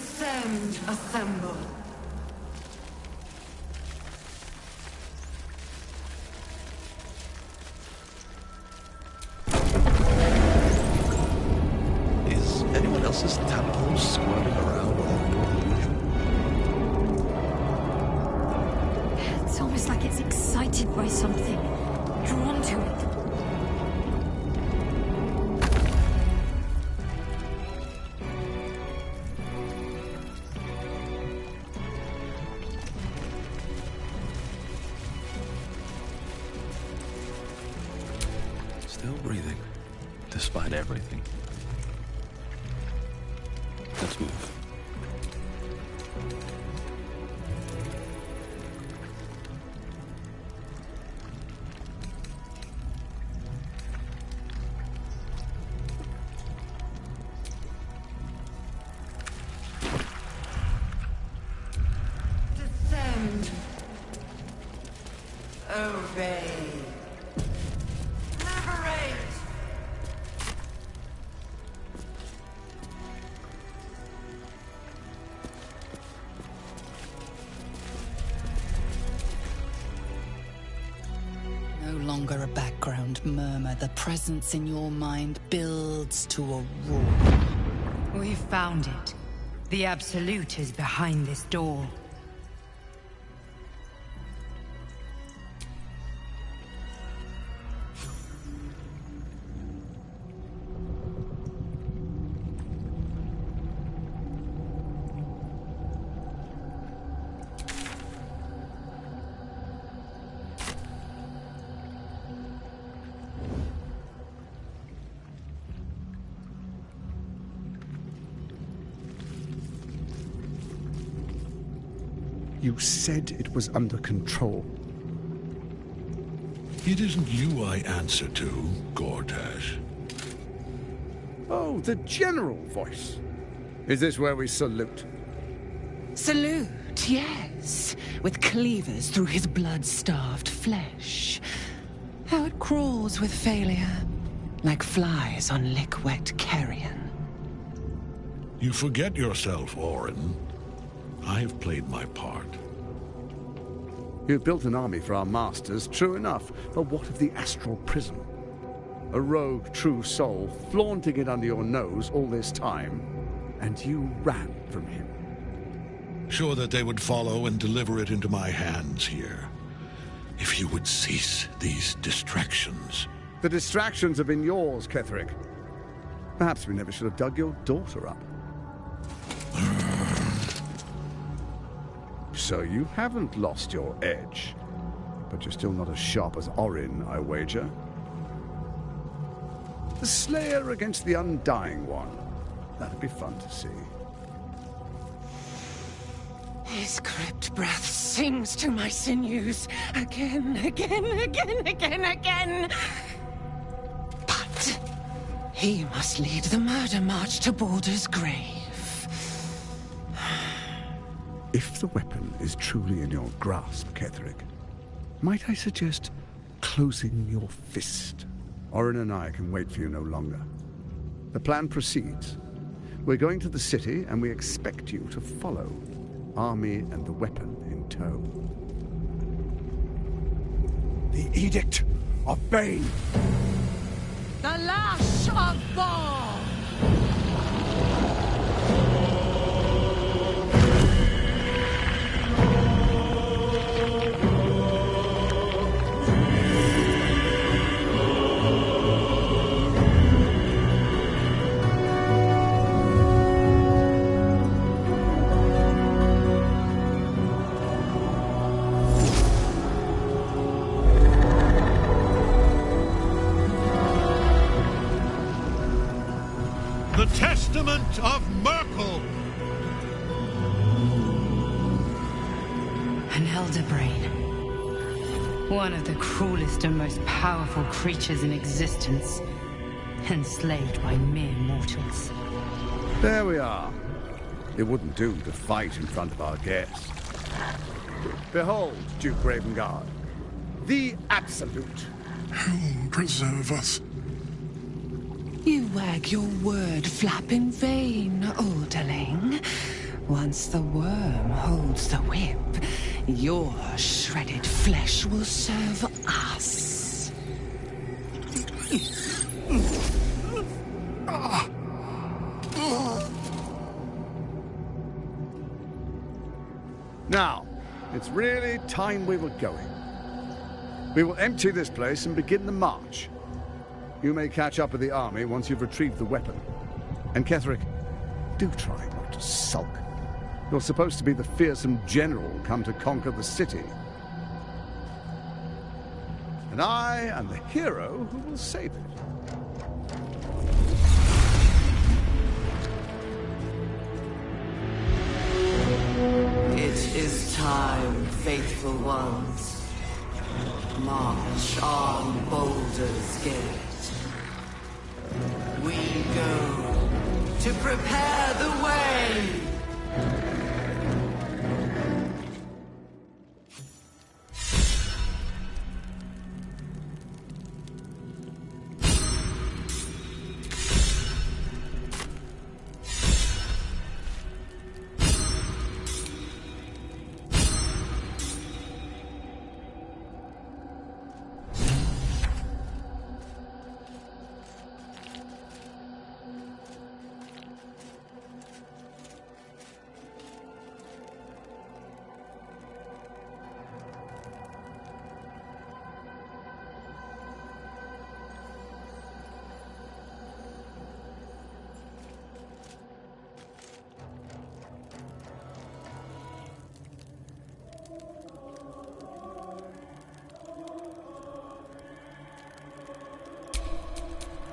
Descend, assemble. Is anyone else's tadpole squirming around all your illusion? It's almost like it's excited by something, drawn to it. Still breathing, despite everything. Let's move. Descend. Obey. Liberate. No longer a background murmur. The presence in your mind builds to a roar. We've found it. The Absolute is behind this door. You said it was under control. It isn't you I answer to, Gortash. Oh, the general voice. Is this where we salute? Salute, yes, with cleavers through his blood-starved flesh. How it crawls with failure, like flies on lick-wet carrion. You forget yourself, Orin. I have played my part. You've built an army for our masters, true enough, but what of the astral prison? A rogue true soul flaunting it under your nose all this time, and you ran from him. Sure that they would follow and deliver it into my hands here. If you would cease these distractions. The distractions have been yours, Ketherick. Perhaps we never should have dug your daughter up. So you haven't lost your edge, but you're still not as sharp as Orin, I wager. The Slayer against the Undying One. That'd be fun to see. His crypt breath sings to my sinews again, again, again, again, again. But he must lead the murder march to Baldur's grave. If the weapon is truly in your grasp, Ketherick, might I suggest closing your fist? Orin and I can wait for you no longer. The plan proceeds. We're going to the city, and we expect you to follow. Army and the weapon in tow. The Edict of Bane! The Lash of Ball! The Testament of Merkel! An elder brain. One of the cruelest and most powerful creatures in existence. Enslaved by mere mortals. There we are. It wouldn't do to fight in front of our guests. Behold, Duke Ravengard, the Absolute. Whom preserve us? You wag your word flap in vain, Alderling. Once the worm holds the whip, your shredded flesh will serve us. Now, it's really time we were going. We will empty this place and begin the march. You may catch up with the army once you've retrieved the weapon. And Ketherick, do try not to sulk. You're supposed to be the fearsome general come to conquer the city. And I am the hero who will save it. It is time, faithful ones. March on Baldur's Gate. We go to prepare the way.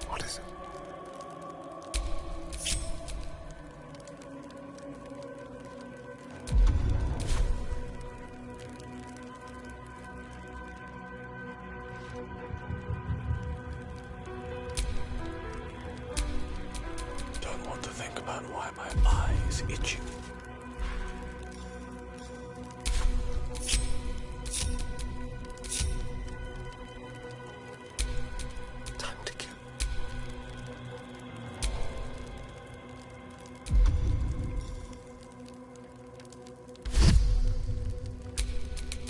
What is it? Don't want to think about why my eye's itching. Time to kill.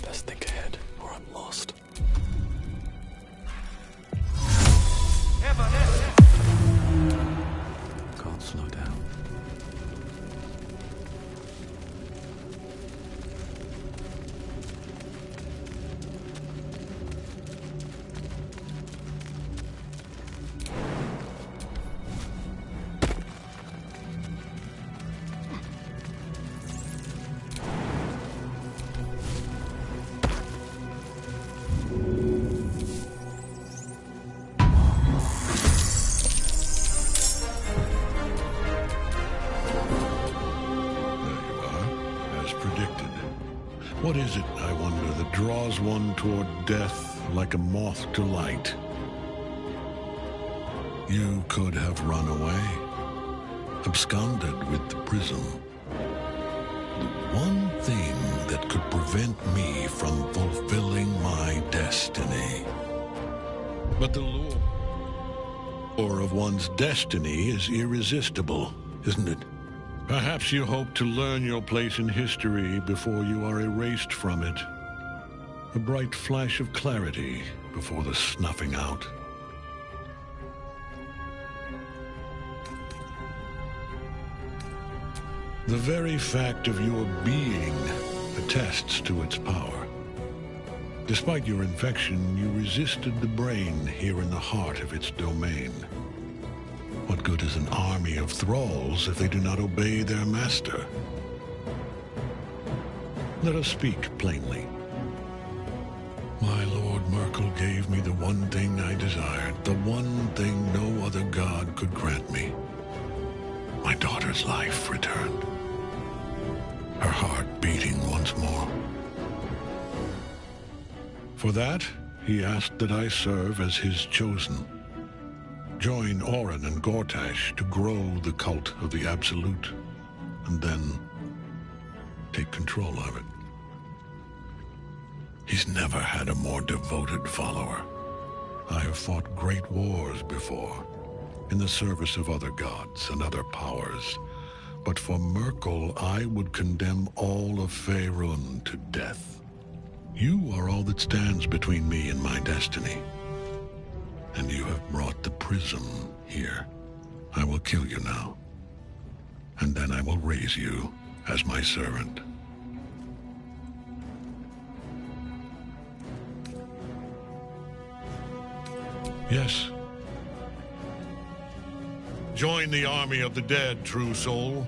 Best think ahead, or I'm lost. Can't slow down. What is it, I wonder, that draws one toward death like a moth to light? You could have run away, absconded with the prism. The one thing that could prevent me from fulfilling my destiny. But the lure of one's destiny is irresistible, isn't it? Perhaps you hope to learn your place in history before you are erased from it. A bright flash of clarity before the snuffing out. The very fact of your being attests to its power. Despite your infection, you resisted the brain here in the heart of its domain. What good is an army of thralls if they do not obey their master? Let us speak plainly. My Lord Merkel gave me the one thing I desired, the one thing no other god could grant me. My daughter's life returned. Her heart beating once more. For that, he asked that I serve as his chosen. Join Orin and Gortash to grow the cult of the Absolute, and then take control of it. He's never had a more devoted follower. I have fought great wars before, in the service of other gods and other powers, but for Merkel, I would condemn all of Faerun to death. You are all that stands between me and my destiny. And you have brought the prism here. I will kill you now. And then I will raise you as my servant. Yes. Join the army of the dead, true soul.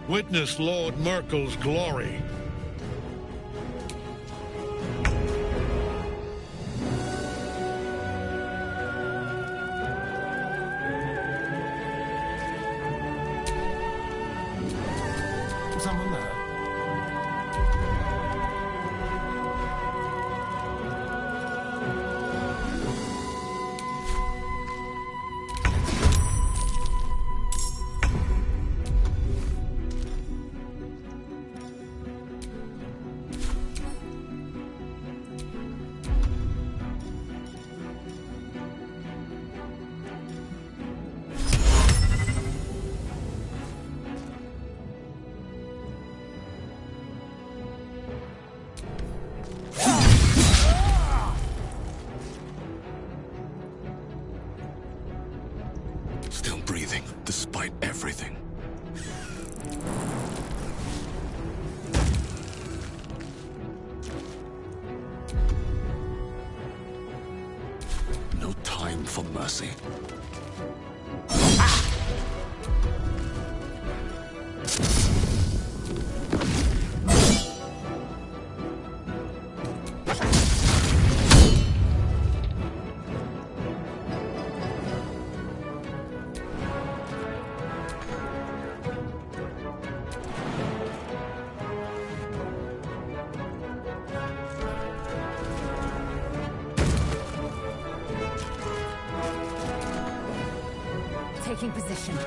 Witness Lord Merkel's glory. Someone there? Still breathing, despite everything. No time for mercy. Taking position.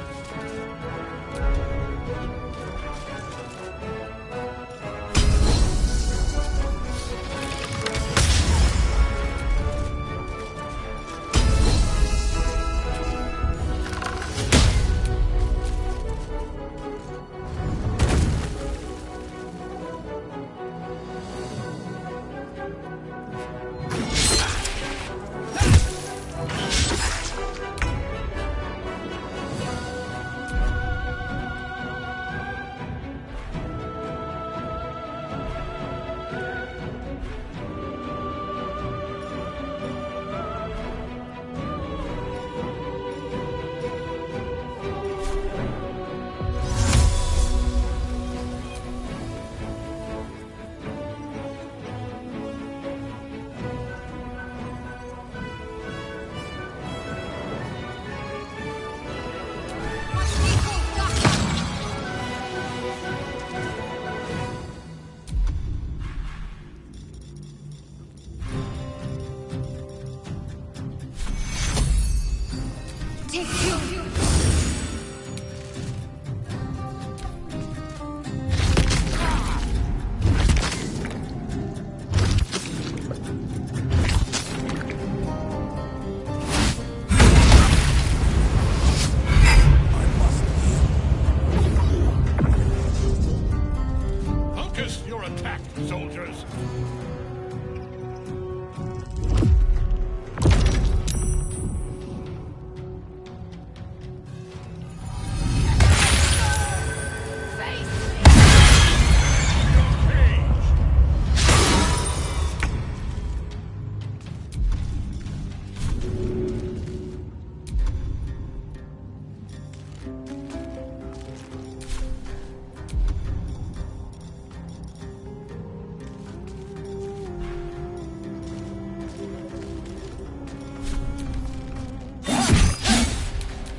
soldiers.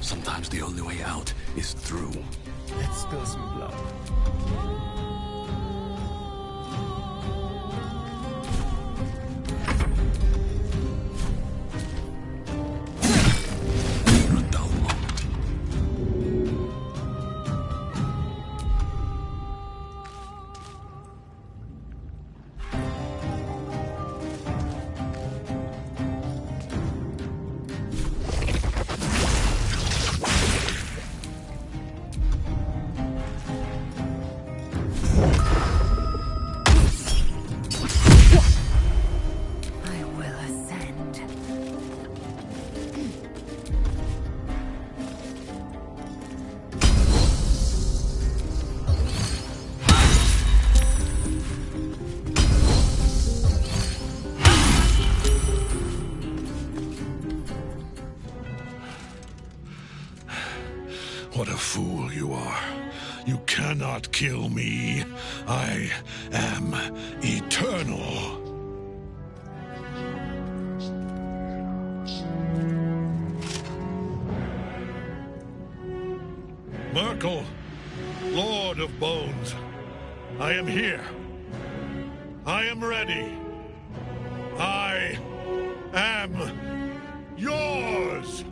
Sometimes the only way out is through. Let's spill some blood. What a fool you are. You cannot kill me. I am eternal. Merkel, Lord of Bones, I am here. I am ready. I am yours.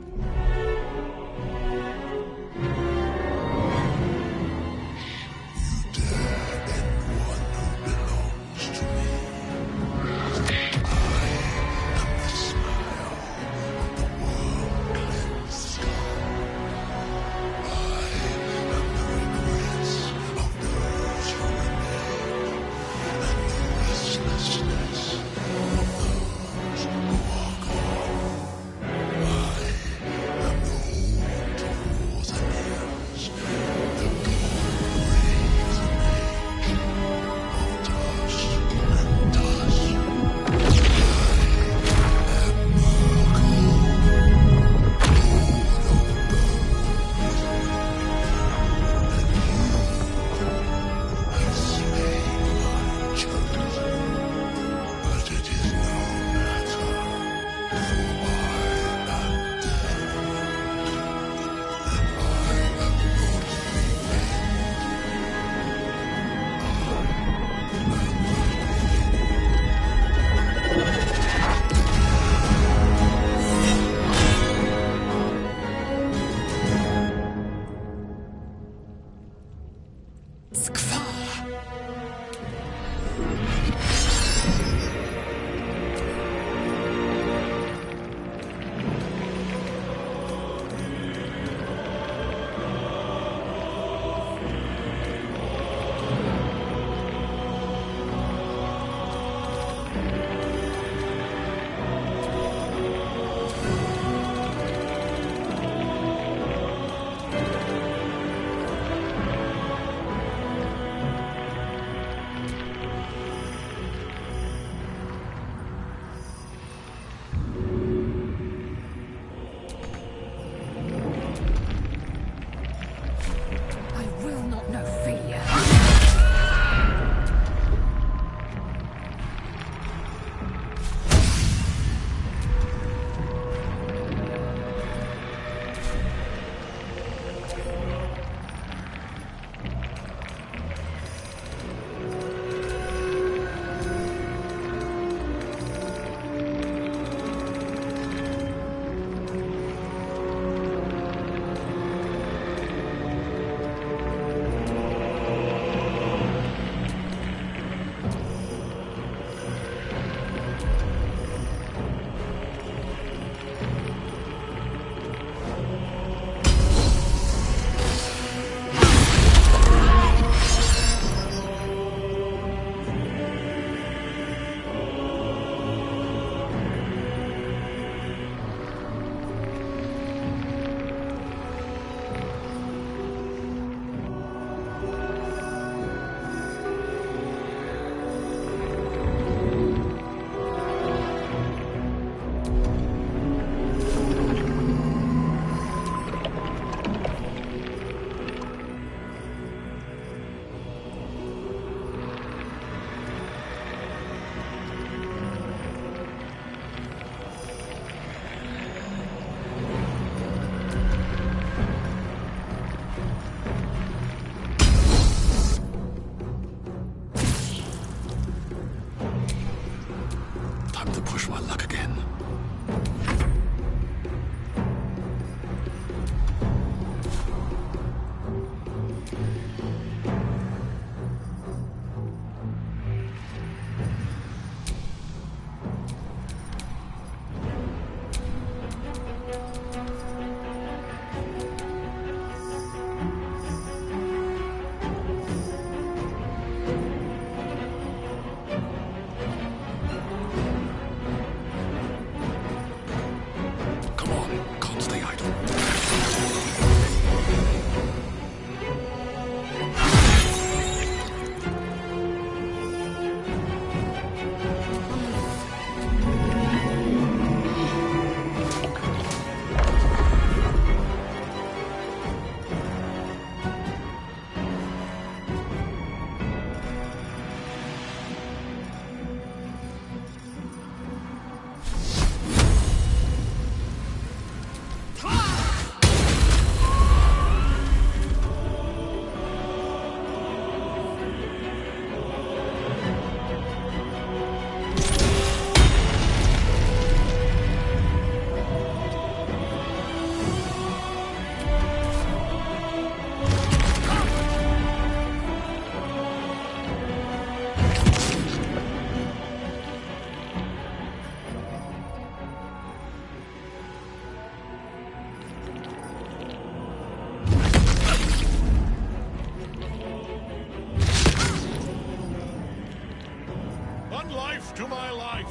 to my life.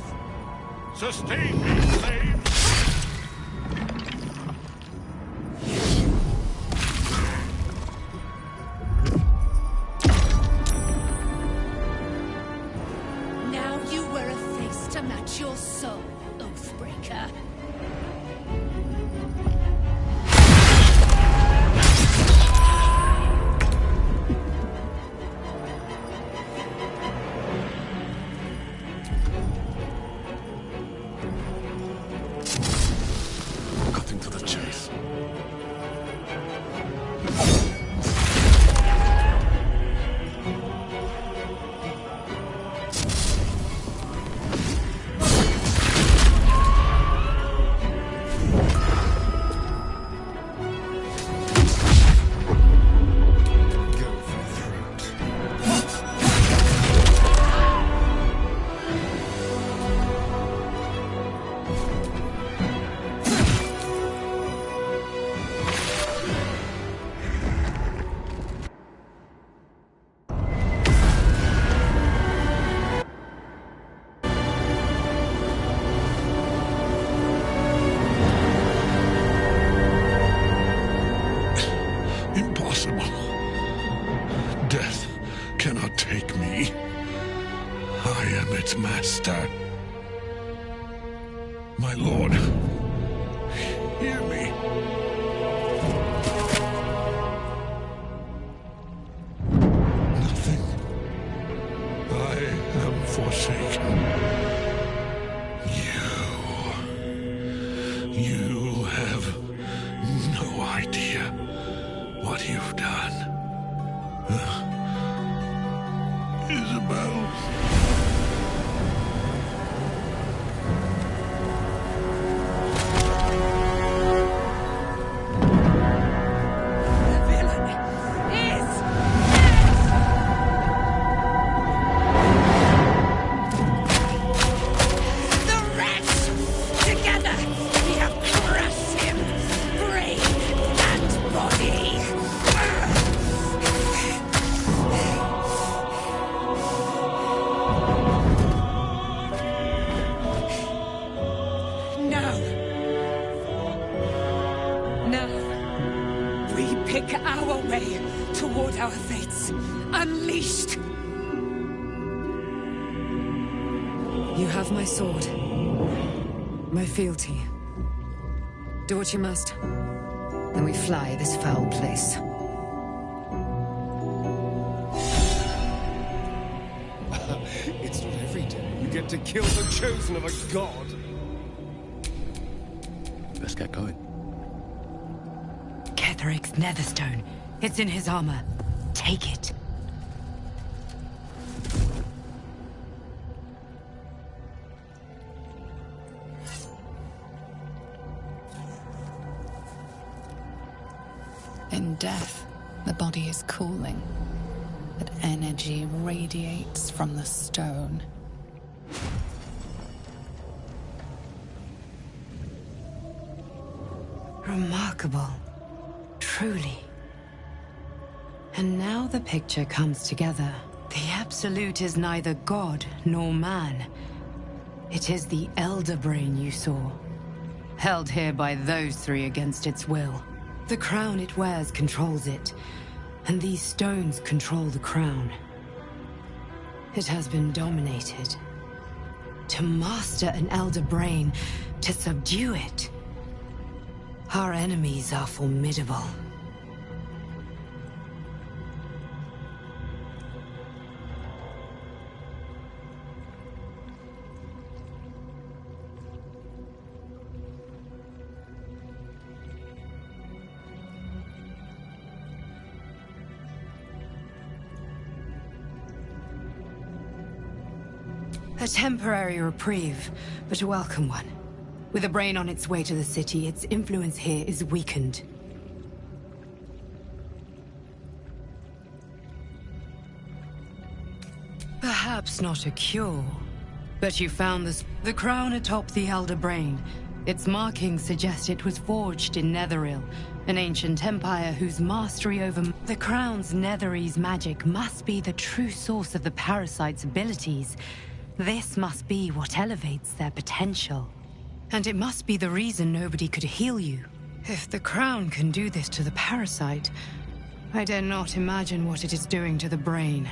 Sustain me, slave. Now you wear a face to match your soul, Oathbreaker. Cutting to the chase. Impossible. Death cannot take me. I am its master. My lord, hear me. Nothing. I am forsaken. You have no idea what you've done. Isabel. The villain is the wretch! Together, we have crushed him, brain and body. Now, we pick our way toward our fates, unleashed. You have my sword. My fealty. Do what you must. Then we fly this foul place. It's not every day you get to kill the chosen of a god. Let's get going. Ketheric's netherstone. It's in his armor. Take it. In death, the body is cooling, but energy radiates from the stone. Remarkable. Truly. And now the picture comes together. The Absolute is neither god nor man. It is the Elder Brain you saw, held here by those three against its will. The crown it wears controls it, and these stones control the crown. It has been dominated. To master an Elder Brain, to subdue it. Our enemies are formidable. A temporary reprieve, but a welcome one. With a brain on its way to the city, its influence here is weakened. Perhaps not a cure, but you found the crown atop the Elder Brain. Its markings suggest it was forged in Netheril, an ancient empire whose mastery over the crown's Netherese magic must be the true source of the parasite's abilities. This must be what elevates their potential. And it must be the reason nobody could heal you. If the crown can do this to the parasite, I dare not imagine what it is doing to the brain.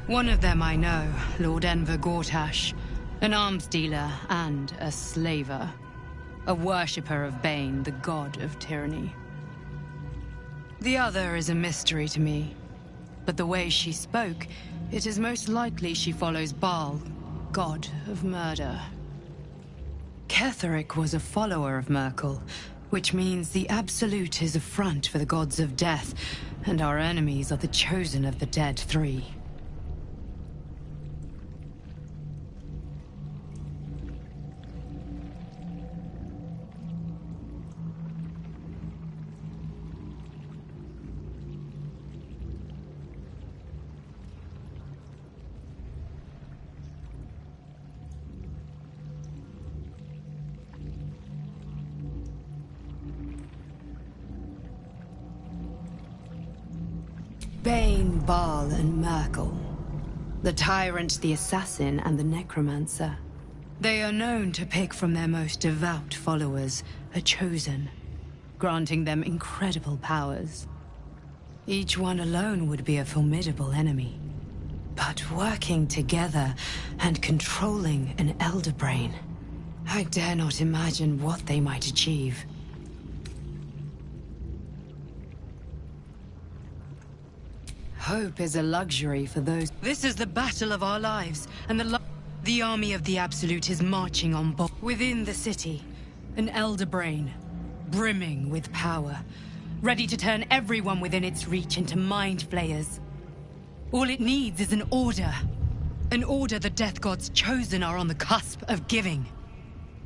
One of them I know, Lord Enver Gortash, an arms dealer and a slaver. A worshipper of Bane, the god of tyranny. The other is a mystery to me, but the way she spoke, it is most likely she follows Baal, god of murder. Ketheric was a follower of Merkel, which means the Absolute is a front for the gods of death, and our enemies are the chosen of the Dead Three. Bane, Baal, and Merkel. The Tyrant, the Assassin, and the Necromancer. They are known to pick from their most devout followers, a chosen, granting them incredible powers. Each one alone would be a formidable enemy. But working together and controlling an Elder Brain, I dare not imagine what they might achieve. Hope is a luxury for those. This is the battle of our lives, and the army of the Absolute is marching on within the city. An Elder Brain, brimming with power, ready to turn everyone within its reach into mind flayers. All it needs is an order. An order the Death God's chosen are on the cusp of giving.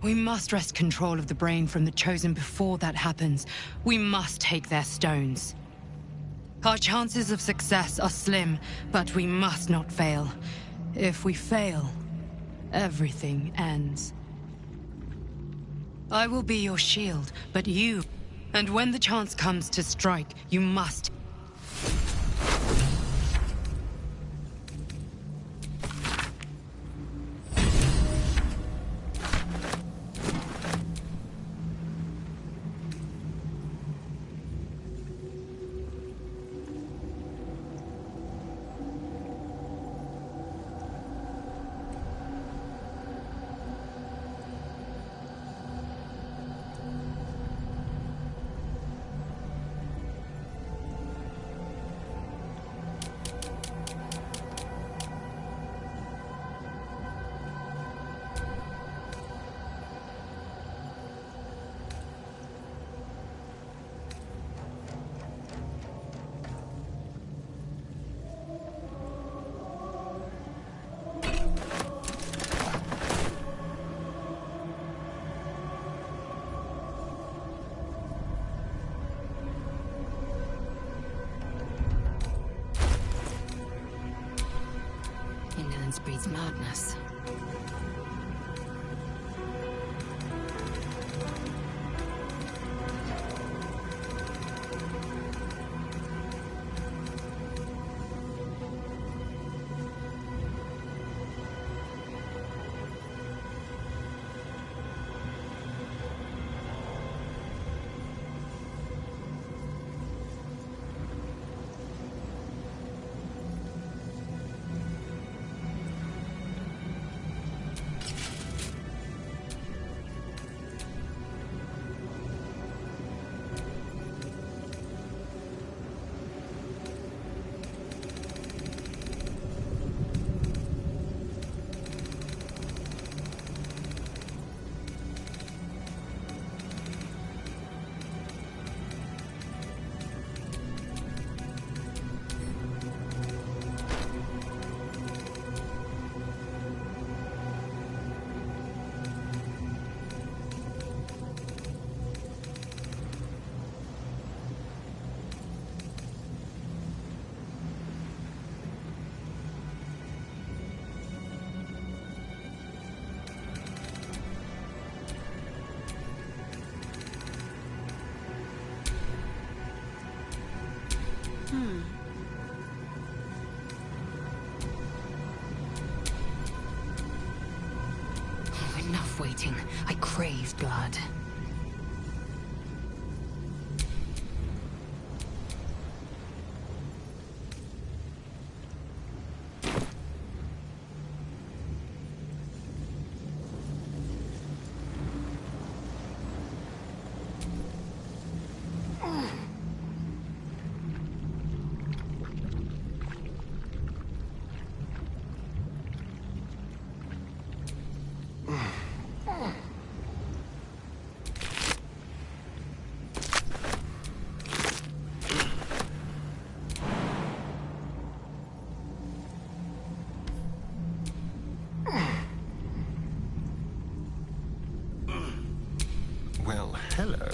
We must wrest control of the brain from the chosen before that happens. We must take their stones. Our chances of success are slim, but we must not fail. If we fail, everything ends. I will be your shield, but you... And when the chance comes to strike, you must... Indolence breeds madness. fighting. I crave blood. Well, hello.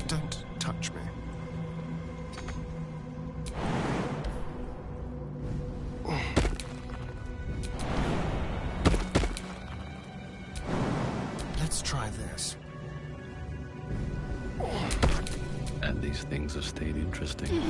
Don't touch me. Let's try this. And these things have stayed interesting.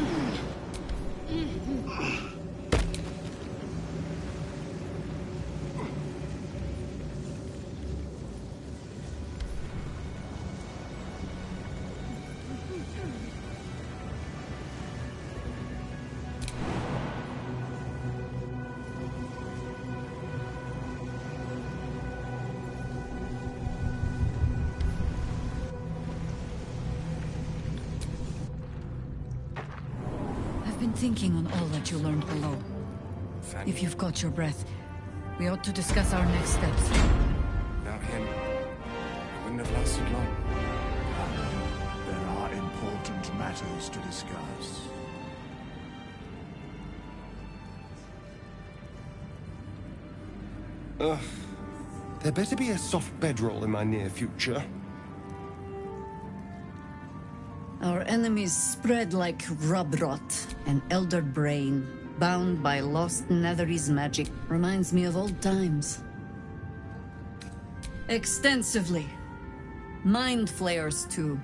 I've been thinking on all that you learned below. If you've got your breath, we ought to discuss our next steps. Without him, it wouldn't have lasted long. There are important matters to discuss. There better be a soft bedroll in my near future. Our enemies spread like rub rot. An elder brain, bound by lost Netherese magic, reminds me of old times. Extensively. Mind flayers, too.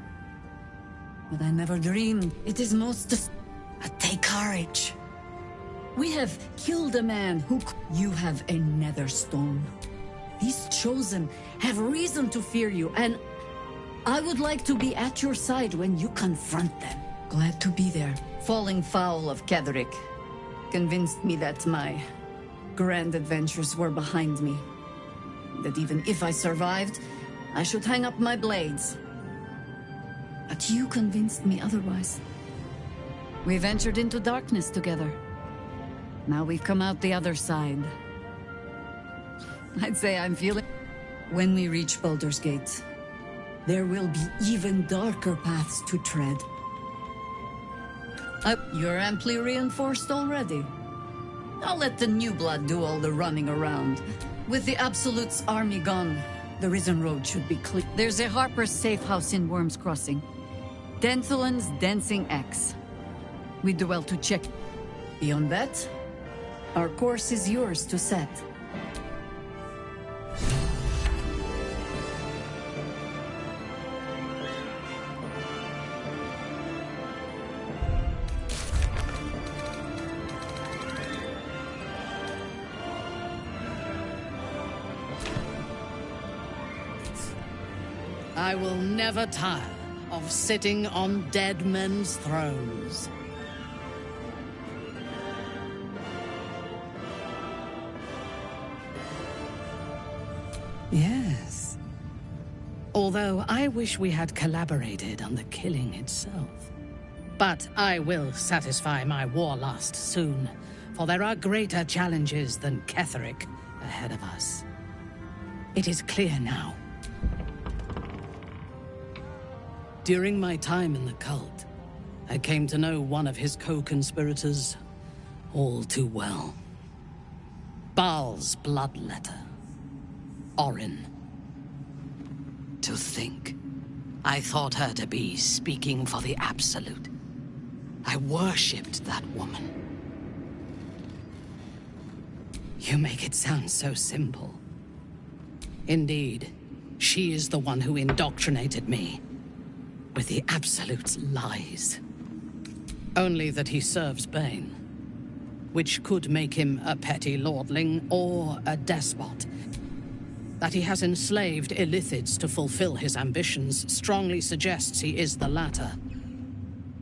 But I never dreamed it is But take courage. We have killed a man who... You have a nether stone. These chosen have reason to fear you, and I would like to be at your side when you confront them. Glad to be there. Falling foul of Ketheric convinced me that my grand adventures were behind me. That even if I survived, I should hang up my blades. But you convinced me otherwise. We ventured into darkness together. Now we've come out the other side. I'd say I'm feeling... When we reach Baldur's Gate, there will be even darker paths to tread. You're amply reinforced already. I'll let the new blood do all the running around. With the Absolute's army gone, the Risen Road should be clear. There's a Harper's safe house in Worm's Crossing. Denthalen's Dancing Axe. We do well to check. Beyond that, our course is yours to set. I will never tire of sitting on dead men's thrones. Yes. Although I wish we had collaborated on the killing itself. But I will satisfy my warlust soon, for there are greater challenges than Ketheric ahead of us. It is clear now. During my time in the cult, I came to know one of his co-conspirators all too well. Baal's bloodletter. Orin. To think, I thought her to be speaking for the Absolute. I worshipped that woman. You make it sound so simple. Indeed, she is the one who indoctrinated me with the Absolute's lies. Only that he serves Bane, which could make him a petty lordling or a despot. That he has enslaved Illithids to fulfill his ambitions strongly suggests he is the latter.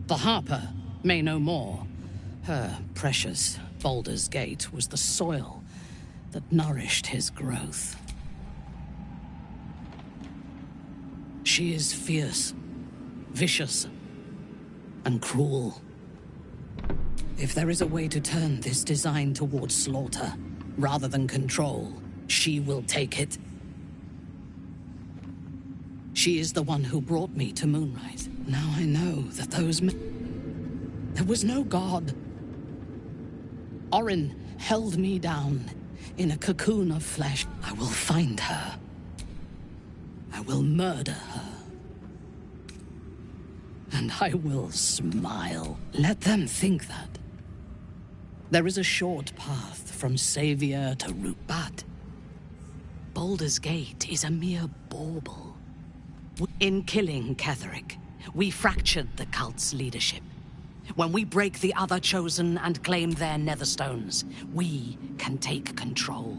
The Harper may know more. Her precious Baldur's Gate was the soil that nourished his growth. She is fierce, vicious, and cruel. If there is a way to turn this design towards slaughter, rather than control, she will take it. She is the one who brought me to Moonrise. Now I know that those men... There was no god. Orin held me down in a cocoon of flesh. I will find her. I will murder her. And I will smile. Let them think that. There is a short path from Savior to Root. But Baldur's Gate is a mere bauble. In killing Ketheric, we fractured the cult's leadership. When we break the other Chosen and claim their Netherstones, we can take control.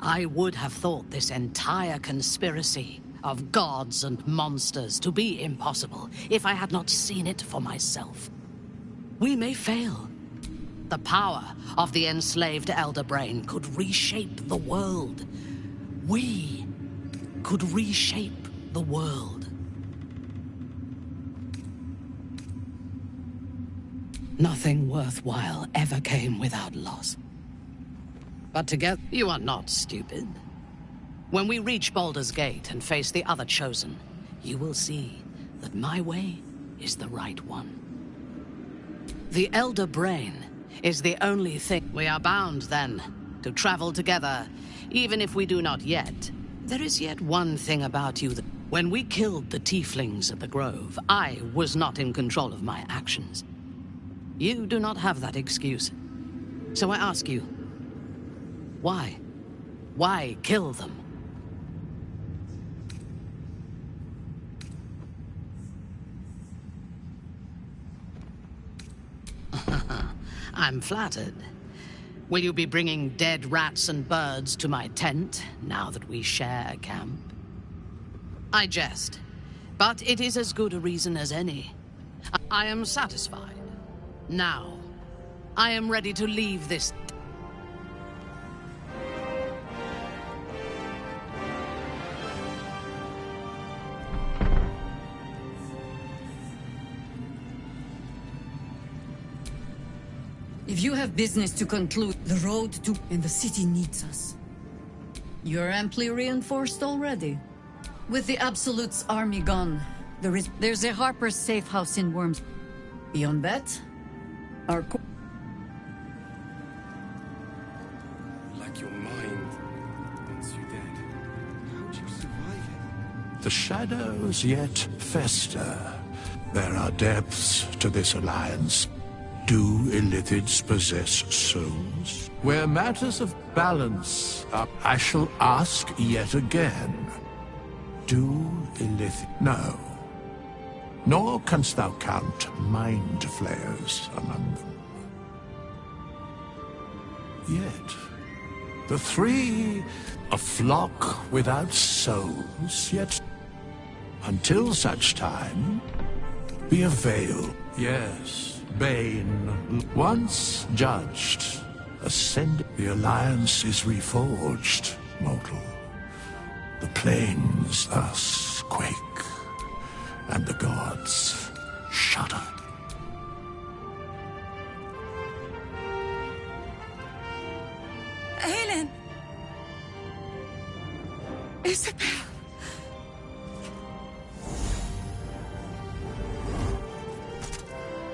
I would have thought this entire conspiracy of gods and monsters to be impossible if I had not seen it for myself. We may fail. The power of the enslaved Elder Brain could reshape the world. We could reshape the world. Nothing worthwhile ever came without loss. But together, you are not stupid. When we reach Baldur's Gate and face the other Chosen, you will see that my way is the right one. The Elder Brain is the only thing. We are bound, then, to travel together, even if we do not yet. There is yet one thing about you that... When we killed the Tieflings at the Grove, I was not in control of my actions. You do not have that excuse. So I ask you, why? Why kill them? I'm flattered. Will you be bringing dead rats and birds to my tent, now that we share a camp? I jest, but it is as good a reason as any. I am satisfied. Now, I am ready to leave this... If you have business to conclude, the road to... and the city needs us. You're amply reinforced already. With the Absolute's army gone, there's a Harper's safe house in Worms. Beyond that, our... Like your mind, once you're dead. How'd you survive it? The shadows yet fester. There are depths to this alliance. Do Illithids possess souls? Where matters of balance are, I shall ask yet again. Do Illithids... No. Nor canst thou count mind flayers among them. Yet, the three, a flock without souls, yet until such time, be a veil. Yes. Bane, once judged, ascend. The alliance is reforged, mortal. The plains thus quake, and the gods shudder. Aelin! Isabel!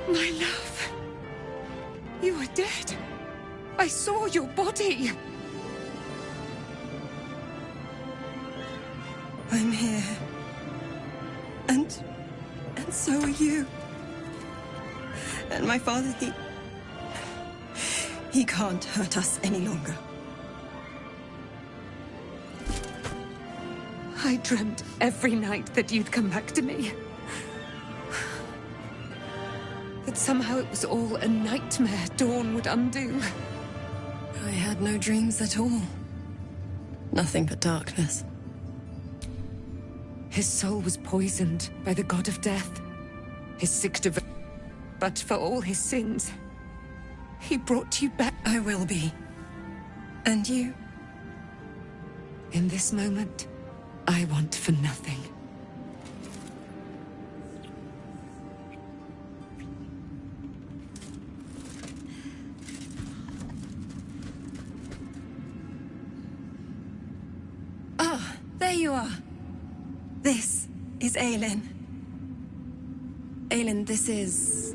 My love, you are dead. I saw your body. I'm here. And so are you. And my father, he can't hurt us any longer. I dreamt every night that you'd come back to me. That somehow it was all a nightmare Dawn would undo. I had no dreams at all. Nothing but darkness. His soul was poisoned by the god of death. His sick devotion. But for all his sins, he brought you back. I will be. And you? In this moment, I want for nothing. There you are. This is Aelin. Aelin, this is...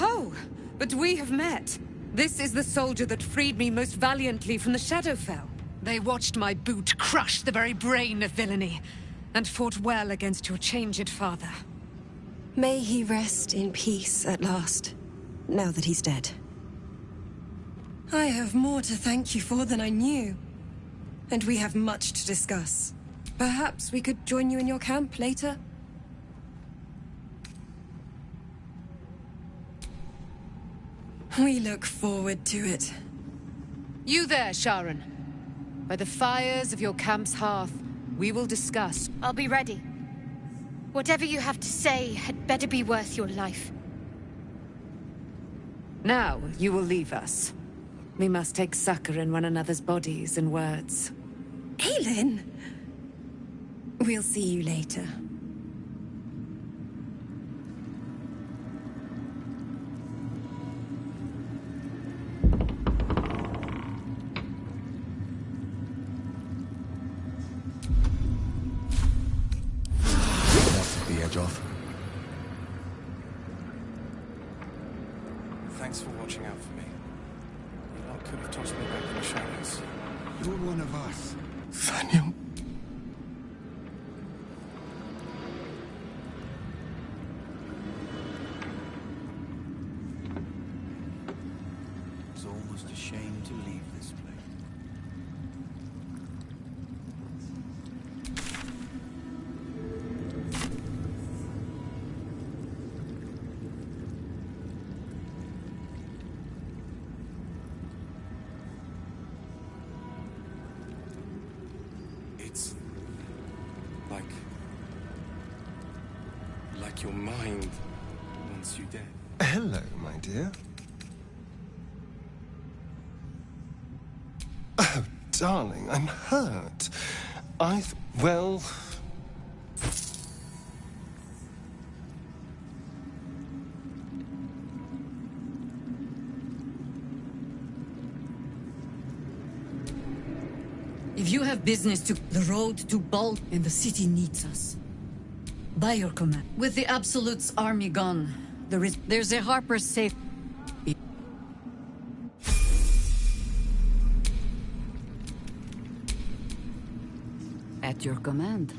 Oh, but we have met. This is the soldier that freed me most valiantly from the Shadowfell. They watched my boot crush the very brain of villainy, and fought well against your changed father. May he rest in peace at last, now that he's dead. I have more to thank you for than I knew. And we have much to discuss. Perhaps we could join you in your camp later? We look forward to it. You there, Sharon. By the fires of your camp's hearth, we will discuss. I'll be ready. Whatever you have to say had better be worth your life. Now, you will leave us. We must take succor in one another's bodies and words. Aelin! We'll see you later. That's the edge off. Thanks for watching out for me. You lot could have tossed me back in the shadows. You're one of us. Daniel. It's like your mind wants you dead. Hello, my dear. Oh, darling, I'm hurt. Well... If you have business to... The road to Baldurs and the city needs us. By your command. With the Absolute's army gone, there's a Harper's safe... At your command.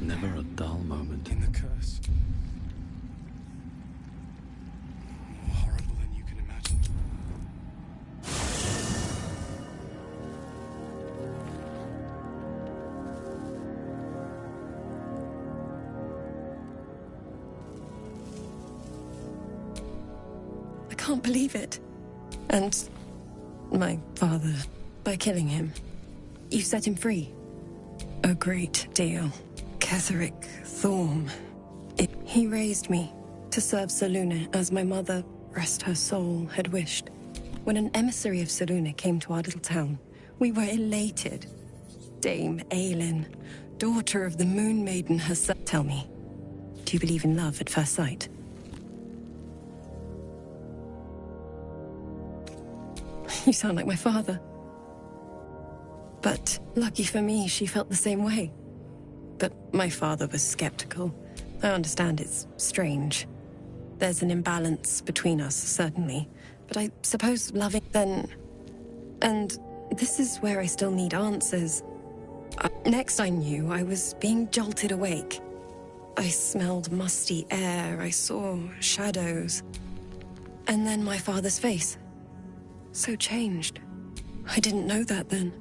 Never a dull moment. In the curse. More horrible than you can imagine. I can't believe it. And my father, by killing him, you set him free. A great deal. Ketheric Thorm. He raised me to serve Selûne as my mother, rest her soul, had wished. When an emissary of Selûne came to our little town, we were elated. Dame Aelin, daughter of the Moon Maiden herself. Tell me, do you believe in love at first sight? You sound like my father. But lucky for me, she felt the same way. But my father was skeptical. I understand it's strange. There's an imbalance between us, certainly. But I suppose loving then... And this is where I still need answers. Next I knew, I was being jolted awake. I smelled musty air, I saw shadows. And then my father's face. So changed. I didn't know that then.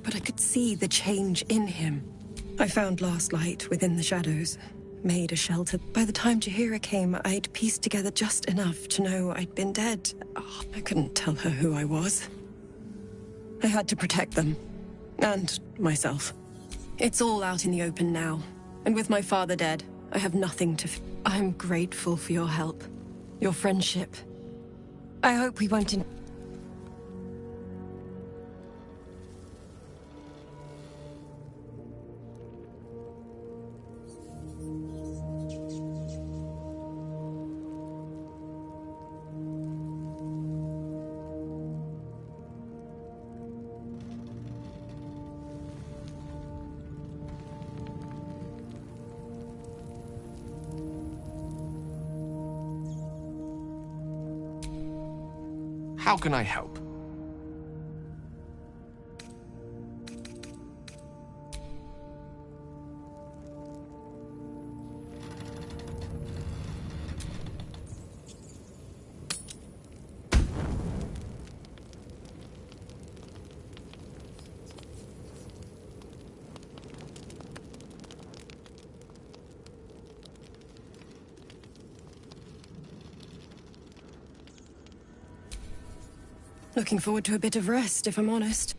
But I could see the change in him. I found last light within the shadows, made a shelter. By the time Jaheira came, I'd pieced together just enough to know I'd been dead. Oh, I couldn't tell her who I was. I had to protect them. And myself. It's all out in the open now. And with my father dead, I have nothing to... I'm grateful for your help. Your friendship. I hope we won't... How can I help? Looking forward to a bit of rest, if I'm honest.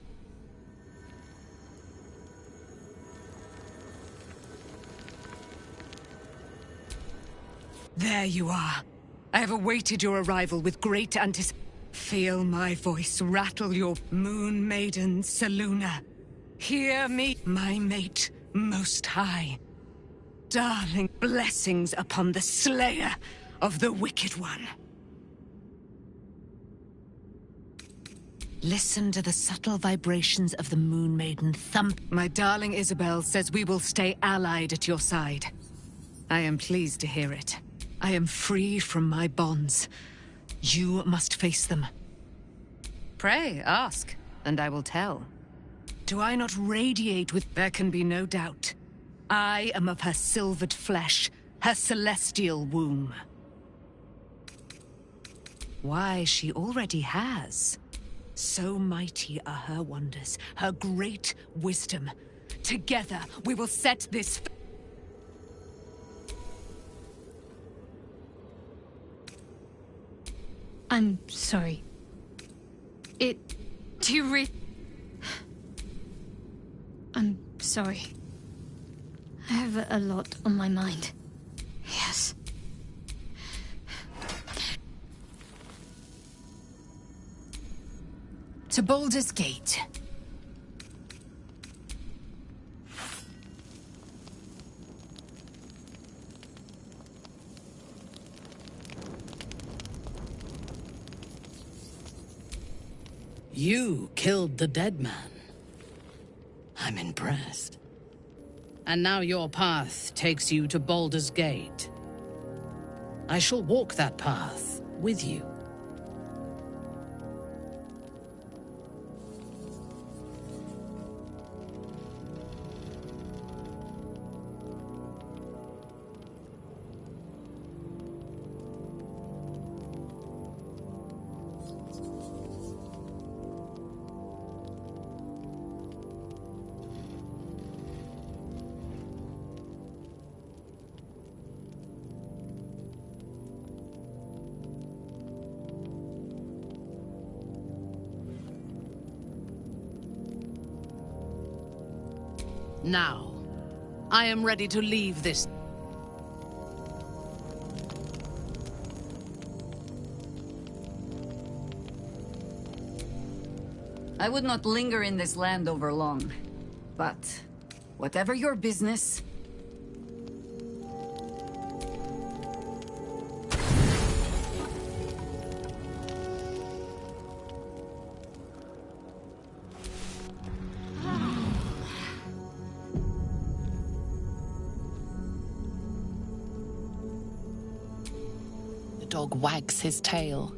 There you are. I have awaited your arrival with great anticipation. Feel my voice rattle your Moon Maiden, Selûne. Hear me, my mate, most high. Darling, blessings upon the slayer of the Wicked One. Listen to the subtle vibrations of the Moon Maiden thump. My darling Isabel says we will stay allied at your side. I am pleased to hear it. I am free from my bonds. You must face them. Pray, ask, and I will tell. Do I not radiate with... There can be no doubt. I am of her silvered flesh, her celestial womb. Why, she already has. So mighty are her wonders, her great wisdom. Together, we will set this... I'm sorry. Do you I'm sorry. I have a lot on my mind. Yes. To Baldur's Gate. You killed the dead man. I'm impressed. And now your path takes you to Baldur's Gate. I shall walk that path with you. Now, I am ready to leave this. I would not linger in this land over long. But, whatever your business... The dog wags his tail.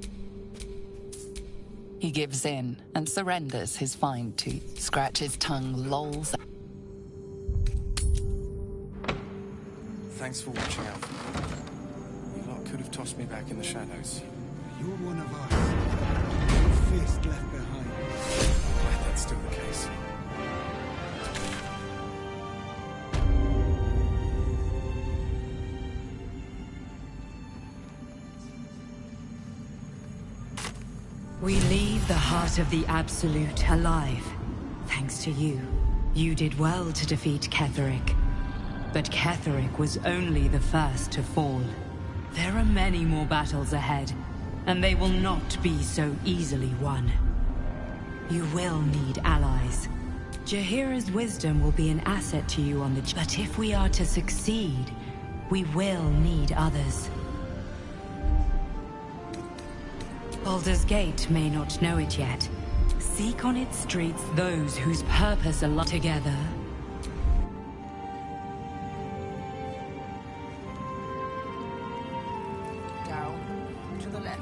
He gives in and surrenders his fine teeth. Scratches tongue, lolls. Thanks for watching out for me. You lot could have tossed me back in the shadows. You're one of us. No fist left behind. Glad that's still the case. We leave the heart of the Absolute alive. Thanks to you. You did well to defeat Ketheric. But Ketheric was only the first to fall. There are many more battles ahead, and they will not be so easily won. You will need allies. Jaheira's wisdom will be an asset to you on the... But if we are to succeed, we will need others. Baldur's Gate may not know it yet. Seek on its streets those whose purpose aligns together. Down to the left.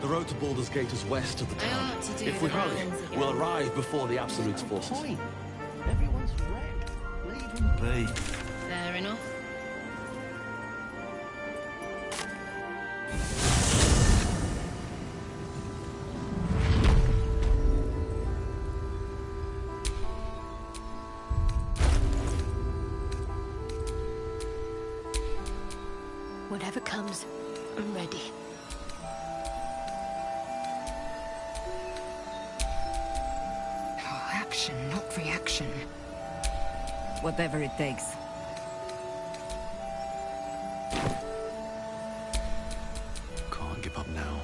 The road to Baldur's Gate is west of the town. If we hurry, we'll arrive before the Absolute's forces. Everyone's wrecked. Leave them be. Fair enough. Whatever comes, I'm ready. Action, not reaction. Whatever it takes. Can't give up now.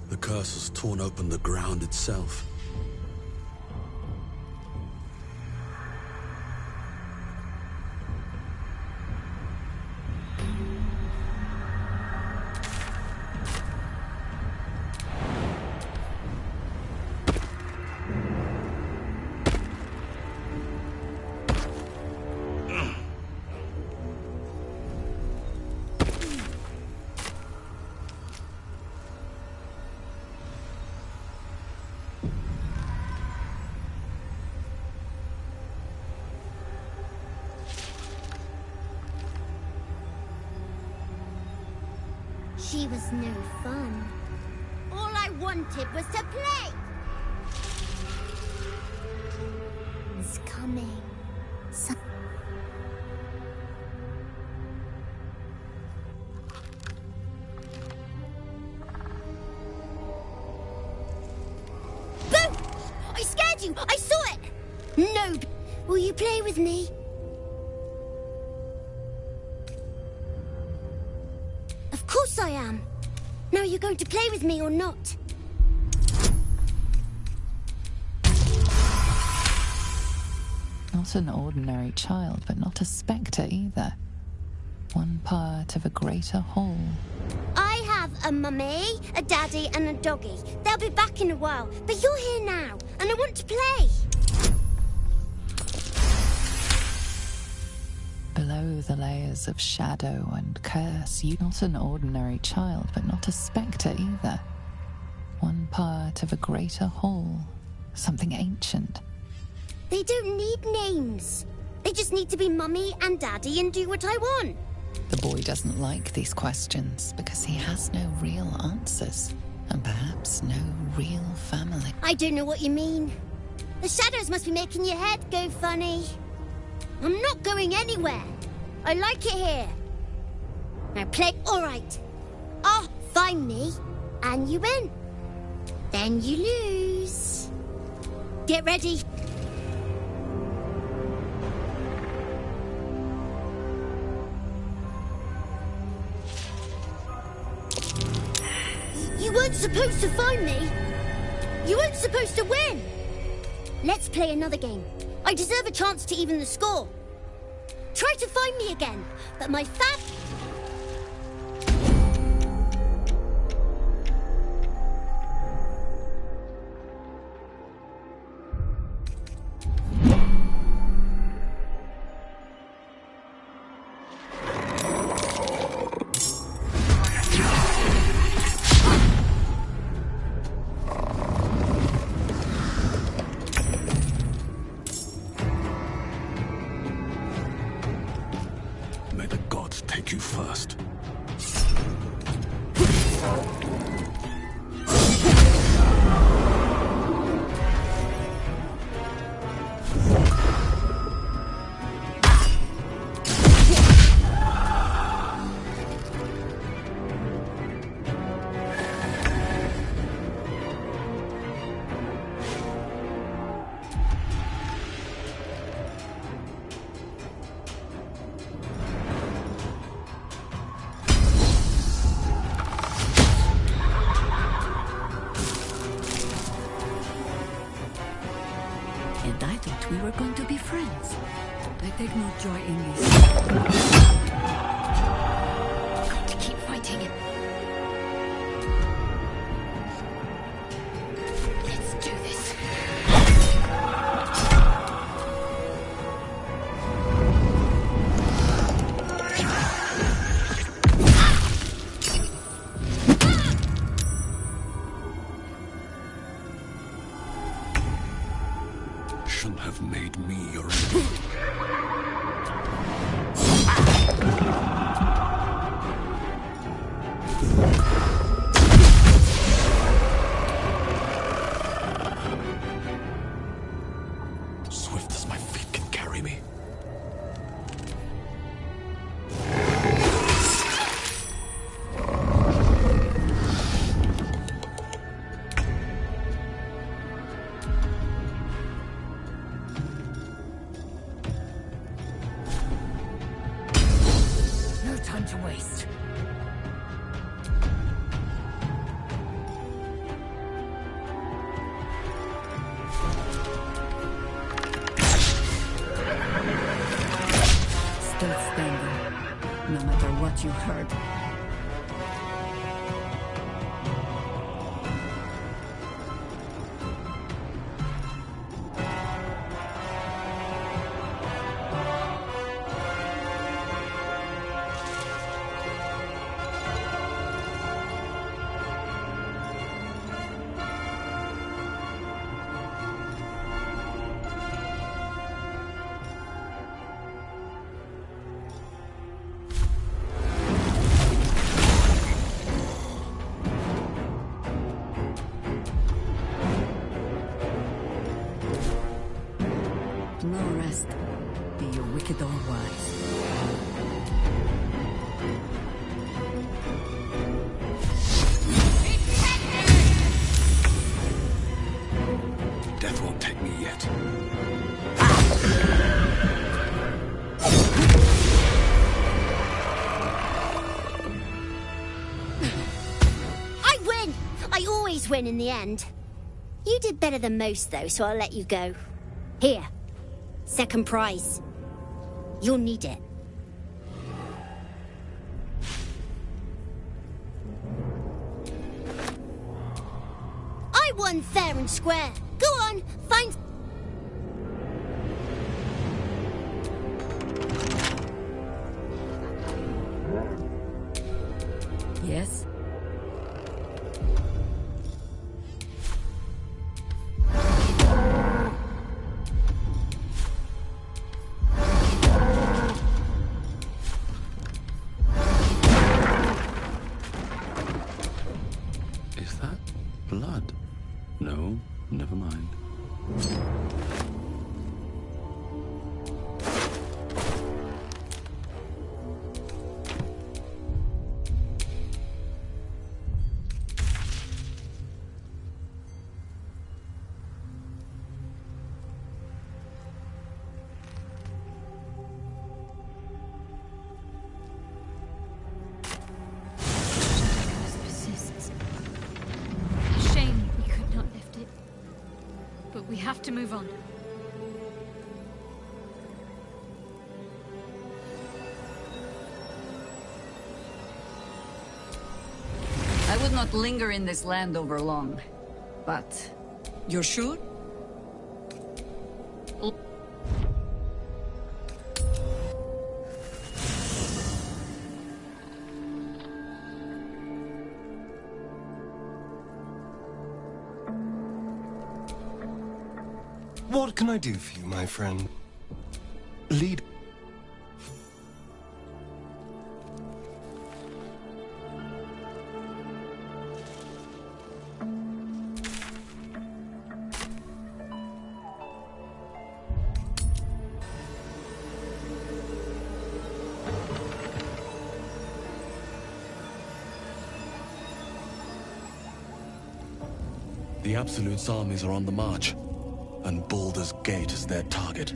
The curse has torn open the ground itself. She was no fun. All I wanted was to play. It's coming. Boo! I scared you! I saw it! No! Will you play with me? Of course I am. Now you're going to play with me or not? Not an ordinary child, but not a spectre either. One part of a greater whole. I have a mummy, a daddy, and a doggy. They'll be back in a while, but you're here now, and I want to play. Below the layers of shadow and curse, you're not an ordinary child, but not a spectre either. One part of a greater whole. Something ancient. They don't need names. They just need to be mummy and daddy and do what I want. The boy doesn't like these questions because he has no real answers, and perhaps no real family. I don't know what you mean. The shadows must be making your head go funny. I'm not going anywhere. I like it here. Now play. All right. Oh, find me, and you win. Then you lose. Get ready. You weren't supposed to find me. You weren't supposed to win. Let's play another game. I deserve a chance to even the score. Try to find me again, but my May the gods take you first. And I thought we were going to be friends. I take no joy in this. Got to keep fighting him. Let's do this. Shouldn't have made me your enemy. Swift as my feet can carry me. No time to waste. Still standing, no matter what you heard. No rest, be you wicked or wise. Death won't take me yet. I win! I always win in the end. You did better than most, though, so I'll let you go. Here. Second prize. You'll need it. I won fair and square. Go on, find... Yes? Is that blood? No, never mind. Persists. Shame we could not lift it. But we have to move on. I would not linger in this land over long. But... you're sure? What can I do for you, my friend? Lead. The Absolute's armies are on the march, and Baldur's Gate is their target.